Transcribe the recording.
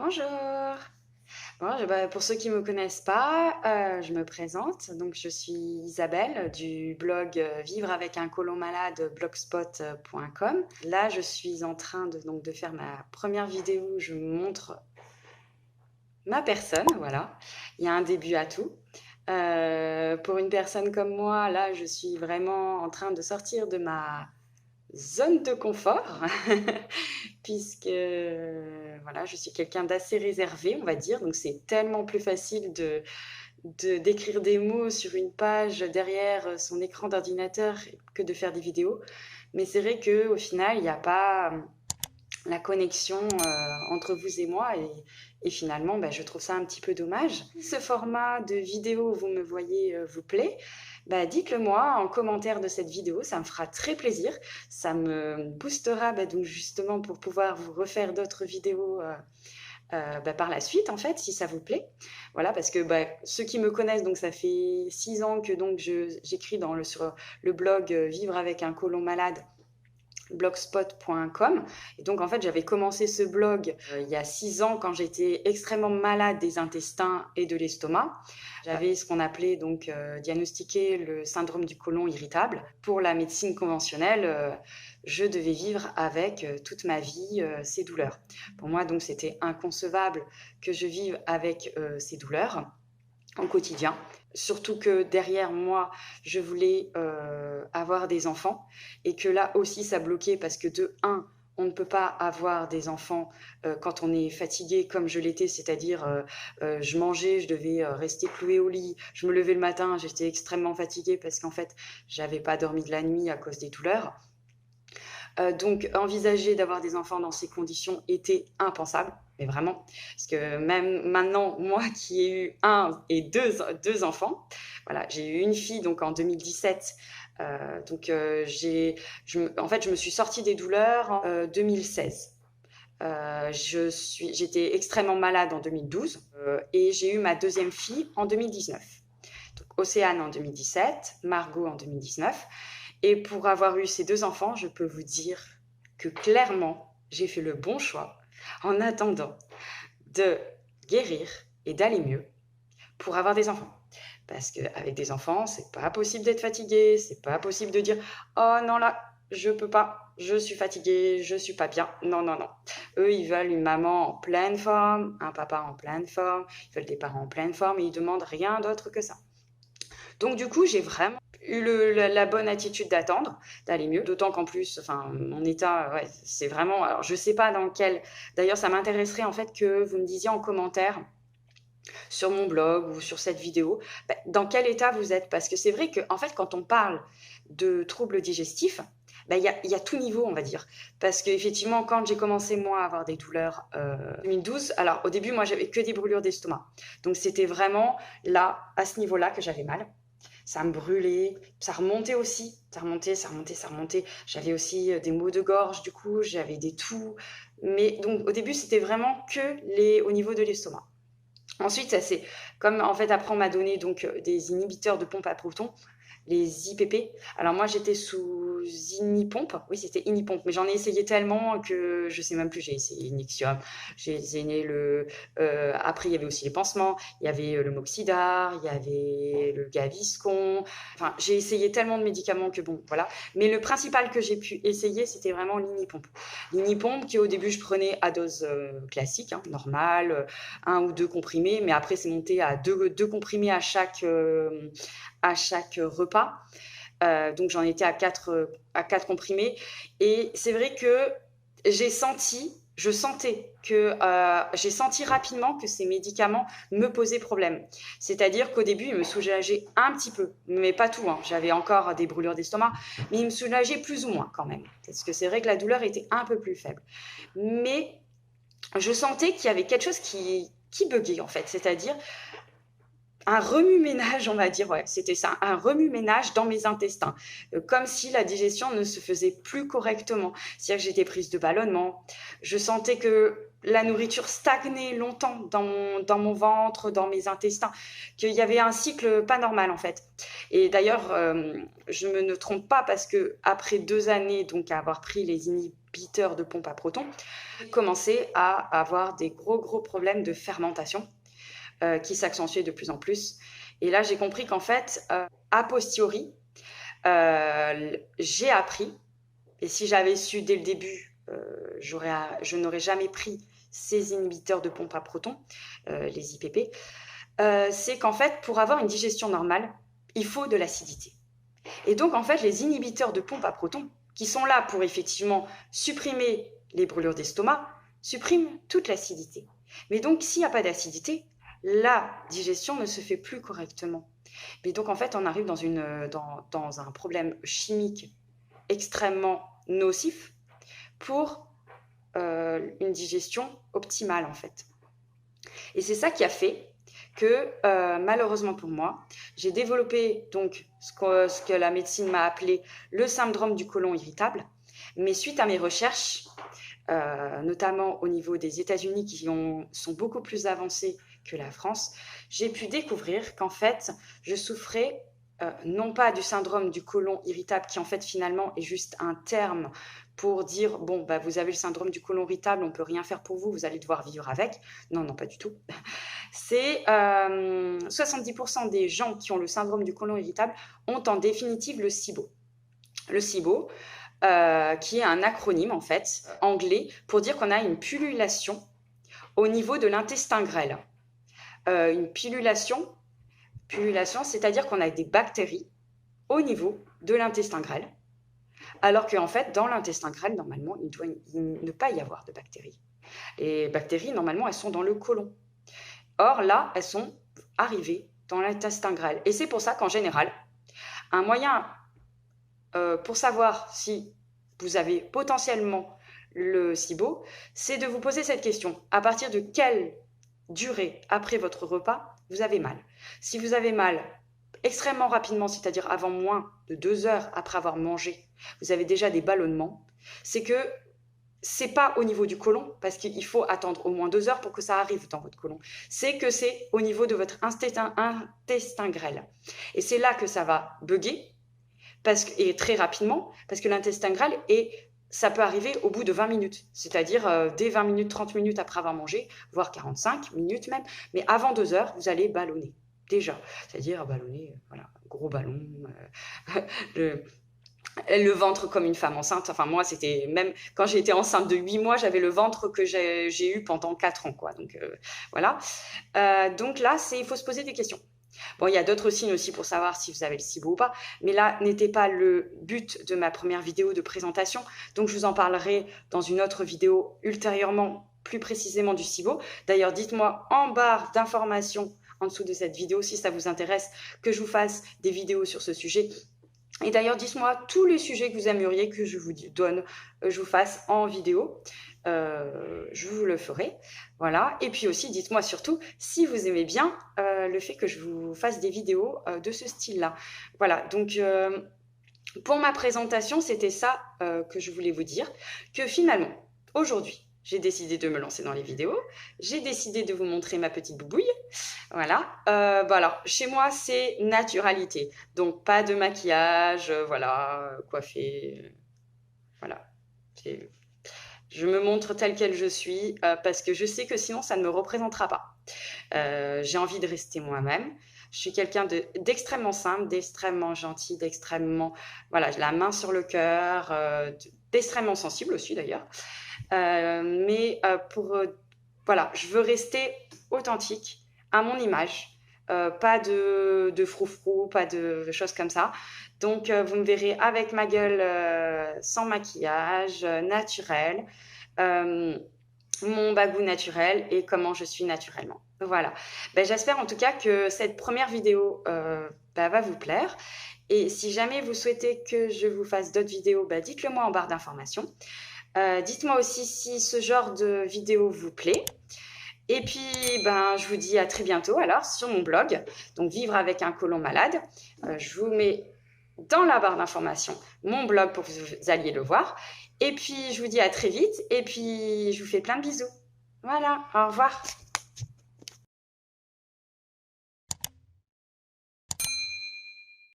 Bonjour. Pour ceux qui ne me connaissent pas, je me présente. Donc, je suis Isabelle du blog Vivre avec un côlon malade blogspot.com. Là, je suis en train de faire ma première vidéo où je vous montre ma personne. Voilà, il y a un début à tout. Pour une personne comme moi, là, je suis vraiment en train de sortir de ma zone de confort puisque voilà, je suis quelqu'un d'assez réservé, on va dire, donc c'est tellement plus facile d'écrire des mots sur une page derrière son écran d'ordinateur que de faire des vidéos. Mais c'est vrai qu'au final, il n'y a pas la connexion entre vous et moi et finalement, je trouve ça un petit peu dommage. Si ce format de vidéo, vous me voyez, vous plaît, dites-le moi en commentaire de cette vidéo, ça me fera très plaisir. Ça me boostera donc justement pour pouvoir vous refaire d'autres vidéos par la suite, en fait, si ça vous plaît. Voilà, parce que ceux qui me connaissent, donc ça fait 6 ans que j'écris sur le blog Vivre avec un côlon malade blogspot.com. Et donc, en fait, j'avais commencé ce blog il y a 6 ans quand j'étais extrêmement malade des intestins et de l'estomac. J'avais ce qu'on appelait diagnostiqué le syndrome du côlon irritable. Pour la médecine conventionnelle, je devais vivre avec toute ma vie ces douleurs. Pour moi, donc, c'était inconcevable que je vive avec ces douleurs au quotidien. Surtout que derrière moi, je voulais avoir des enfants et que là aussi, ça bloquait parce que de un, on ne peut pas avoir des enfants quand on est fatigué comme je l'étais, c'est-à-dire je mangeais, je devais rester clouée au lit, je me levais le matin, j'étais extrêmement fatiguée parce qu'en fait, j'avais pas dormi de la nuit à cause des douleurs. Donc, envisager d'avoir des enfants dans ces conditions était impensable, mais vraiment. Parce que même maintenant, moi qui ai eu un et deux enfants, voilà, j'ai eu une fille donc en 2017. En fait, je me suis sortie des douleurs en 2016. J'étais extrêmement malade en 2012 et j'ai eu ma deuxième fille en 2019. Donc, Océane en 2017, Margot en 2019. Et pour avoir eu ces 2 enfants, je peux vous dire que clairement, j'ai fait le bon choix en attendant de guérir et d'aller mieux pour avoir des enfants. Parce qu'avec des enfants, c'est pas possible d'être fatigué, c'est pas possible de dire oh non là, je peux pas, je suis fatiguée, je suis pas bien. Non, non, non. Eux, ils veulent une maman en pleine forme, un papa en pleine forme, ils veulent des parents en pleine forme et ils demandent rien d'autre que ça. Donc du coup, j'ai vraiment eu la bonne attitude d'attendre, d'aller mieux. D'autant qu'en plus, enfin, mon état, ouais, c'est vraiment... Alors, je sais pas dans quel... D'ailleurs, ça m'intéresserait en fait que vous me disiez en commentaire sur mon blog ou sur cette vidéo, dans quel état vous êtes. Parce que c'est vrai que, en fait, quand on parle de troubles digestifs, il y a tout niveau, on va dire. Parce qu'effectivement, quand j'ai commencé, moi, à avoir des douleurs 2012, alors au début, moi, j'avais que des brûlures d'estomac. Donc, c'était vraiment là, à ce niveau-là, que j'avais mal. Ça me brûlait, ça remontait aussi, ça remontait, ça remontait, ça remontait. J'avais aussi des maux de gorge, du coup, j'avais des toux. Mais donc, au début, c'était vraiment que au niveau de l'estomac. Ensuite, ça c'est comme en fait après on m'a donné des inhibiteurs de pompe à protons, les IPP. Alors moi j'étais sous Inipompe, oui c'était Inipompe, mais j'en ai essayé tellement que je sais même plus. J'ai essayé Nexium, j'ai essayé après il y avait aussi les pansements, il y avait le Moxidar, il y avait le Gaviscon. Enfin j'ai essayé tellement de médicaments que bon voilà. Mais le principal que j'ai pu essayer c'était vraiment l'Inipompe. L'Inipompe qui au début je prenais à dose classique, hein, normale, un ou deux comprimés, mais après c'est monté à deux comprimés à chaque repas. Donc j'en étais à 4 comprimés. Et c'est vrai que j'ai senti rapidement que ces médicaments me posaient problème. C'est-à-dire qu'au début, ils me soulageaient un petit peu, mais pas tout, hein. J'avais encore des brûlures d'estomac, mais ils me soulageaient plus ou moins quand même. Parce que c'est vrai que la douleur était un peu plus faible. Mais je sentais qu'il y avait quelque chose qui buguait en fait, c'est-à-dire un remue-ménage, on va dire, ouais, c'était ça, un remue-ménage dans mes intestins, comme si la digestion ne se faisait plus correctement. C'est-à-dire que j'étais prise de ballonnement, je sentais que la nourriture stagnait longtemps dans mon ventre, dans mes intestins, qu'il y avait un cycle pas normal en fait. Et d'ailleurs, je me ne trompe pas parce que après 2 années donc à avoir pris les inhibiteurs de pompe à protons, j'ai commencé à avoir des gros problèmes de fermentation qui s'accentuaient de plus en plus. Et là, j'ai compris qu'en fait, a posteriori, j'ai appris, et si j'avais su dès le début, je n'aurais jamais pris ces inhibiteurs de pompe à protons, les IPP, c'est qu'en fait, pour avoir une digestion normale, il faut de l'acidité. Et donc, en fait, les inhibiteurs de pompe à protons, qui sont là pour effectivement supprimer les brûlures d'estomac, suppriment toute l'acidité. Mais donc, s'il n'y a pas d'acidité, la digestion ne se fait plus correctement. Mais donc, en fait, on arrive dans un problème chimique extrêmement nocif pour une digestion optimale, en fait. Et c'est ça qui a fait que, malheureusement pour moi, j'ai développé donc ce que la médecine m'a appelé le syndrome du côlon irritable. Mais suite à mes recherches, notamment au niveau des États-Unis qui sont beaucoup plus avancés que la France, j'ai pu découvrir qu'en fait, je souffrais non pas du syndrome du côlon irritable qui en fait finalement est juste un terme pour dire bon bah vous avez le syndrome du côlon irritable, on peut rien faire pour vous, vous allez devoir vivre avec. Non, pas du tout. C'est 70% des gens qui ont le syndrome du côlon irritable ont en définitive le SIBO. Le SIBO, qui est un acronyme en fait anglais pour dire qu'on a une pullulation au niveau de l'intestin grêle. Une pullulation, c'est-à-dire qu'on a des bactéries au niveau de l'intestin grêle, alors qu'en fait, dans l'intestin grêle, normalement, il doit ne pas y avoir de bactéries. Les bactéries, normalement, elles sont dans le côlon. Or, là, elles sont arrivées dans l'intestin grêle. Et c'est pour ça qu'en général, un moyen pour savoir si vous avez potentiellement le SIBO, c'est de vous poser cette question. À partir de quelle durée après votre repas, vous avez mal? Si vous avez mal extrêmement rapidement, c'est-à-dire avant moins de 2 heures après avoir mangé, vous avez déjà des ballonnements, c'est que c'est pas au niveau du côlon, parce qu'il faut attendre au moins 2 heures pour que ça arrive dans votre côlon. C'est que c'est au niveau de votre intestin grêle. Et c'est là que ça va bugger, et très rapidement, parce que l'intestin grêle ça peut arriver au bout de 20 minutes, c'est-à-dire dès 20 minutes, 30 minutes après avoir mangé, voire 45 minutes même, mais avant 2 heures, vous allez ballonner, déjà. C'est-à-dire ballonner, voilà, gros ballon, le ventre comme une femme enceinte. Enfin, moi, c'était même quand j'ai été enceinte de 8 mois, j'avais le ventre que j'ai eu pendant 4 ans, quoi. Donc, voilà. Donc là, il faut se poser des questions. Bon, il y a d'autres signes aussi pour savoir si vous avez le SIBO ou pas, mais là n'était pas le but de ma première vidéo de présentation, donc je vous en parlerai dans une autre vidéo ultérieurement, plus précisément du SIBO. D'ailleurs, dites-moi en barre d'informations en dessous de cette vidéo si ça vous intéresse que je vous fasse des vidéos sur ce sujet. Et d'ailleurs, dites-moi tous les sujets que vous aimeriez que je vous fasse en vidéo. Je vous le ferai. Voilà. Et puis aussi, dites-moi surtout si vous aimez bien le fait que je vous fasse des vidéos de ce style-là. Voilà. Donc, pour ma présentation, c'était ça que je voulais vous dire. Que finalement, aujourd'hui, j'ai décidé de me lancer dans les vidéos. J'ai décidé de vous montrer ma petite boubouille. Voilà. Bon alors, chez moi, c'est naturalité. Donc, pas de maquillage, voilà, coiffé. Voilà. Je me montre telle qu'elle je suis parce que je sais que sinon, ça ne me représentera pas. J'ai envie de rester moi-même. Je suis quelqu'un d'extrêmement simple, d'extrêmement gentil, d'extrêmement... Voilà, j'ai la main sur le cœur, d'extrêmement sensible aussi d'ailleurs. Voilà, je veux rester authentique à mon image. Pas de froufrou, pas de choses comme ça. Donc, vous me verrez avec ma gueule sans maquillage, naturel, mon bagou naturel et comment je suis naturellement. Voilà. J'espère en tout cas que cette première vidéo va vous plaire. Et si jamais vous souhaitez que je vous fasse d'autres vidéos, dites-le moi en barre d'informations. Dites-moi aussi si ce genre de vidéo vous plaît. Et puis, je vous dis à très bientôt alors sur mon blog, donc Vivre avec un côlon malade. Je vous mets dans la barre d'informations mon blog pour que vous alliez le voir. Et puis, je vous dis à très vite et puis je vous fais plein de bisous. Voilà, au revoir.